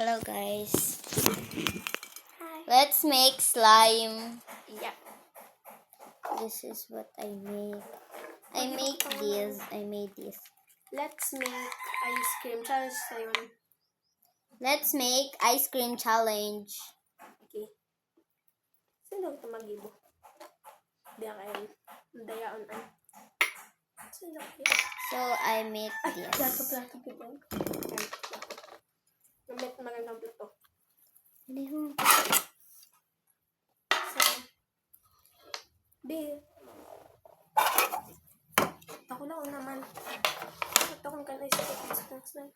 Hello guys. Hi. Let's make slime. Yep. This is what I make. I made this. Let's make ice cream challenge na yun. Let's make ice cream challenge. Okay. Sino ito mag-ibo? Diya kayo. Dayaon an. Sino kayo? So I make this. Plato ko din. Namit magandang plato. Hindi mo. So, B. Ako na naman. Ito kung kanay sa snacks na.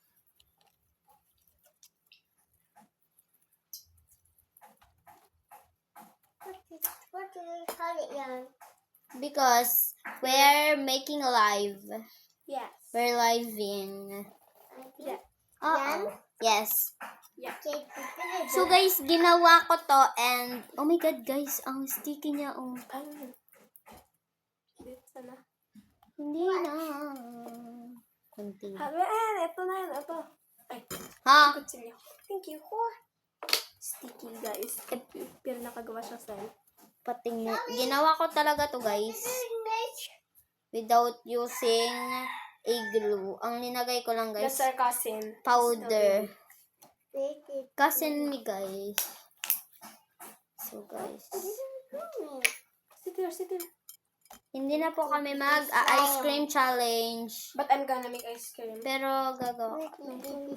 What do you call it, Yan? Because we're making live. Yes. We're living. Yeah. Yes. Yeah. So guys, ginawa ko to and oh my god guys, ang sticky niya oh. Ano? Dito na. Hindi na. Kunti. Ito na yun. Ito. Ay. Ha? Kutsilyo. Thank you. Sticky, guys. Pero nakagawa siya sa Pating ginawa ko talaga to guys. Without using a glue. Ang ninagay ko lang guys, That's our cousin. powder. Cousin me guys. So guys, Sit here. hindi na po kami mag-ice cream challenge. But I'm gonna make ice cream. Pero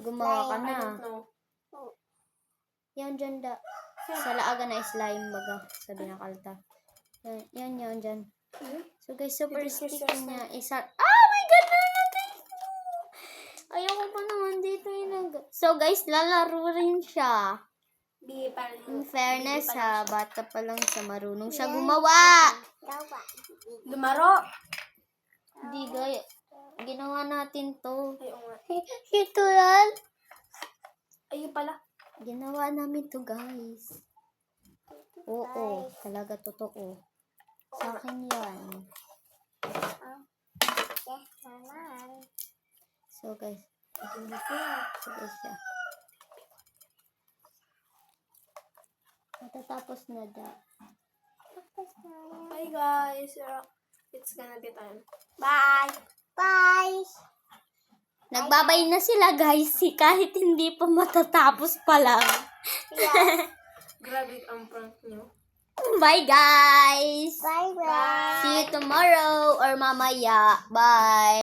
gumawa ka I na. don't know. Yan dyan da. Sa laaga na slime baga. Sabi na kalta. Yan dyan. So guys, super sticky niya. Oh my god! Ayoko pa naman dito yung So guys, lalaro rin siya. Di pa rin. In fairness ha, bata pa lang siya, marunong siya gumawa. Lumaro! Hindi gaya. Ginawa natin to. Ay, oo nga. Ito yan. Ayun pala. Ginawa namin to guys. Oo, talaga totoo. Sa akin yan. So guys, siya. Matatapos na da. Bye guys. It's gonna be time. Bye! Bye. Nagbabay na sila guys, kahit hindi pa matatapos pa lang. Yes. Grabe ang prank nyo. Bye guys! Bye. See you tomorrow or mamaya. Bye!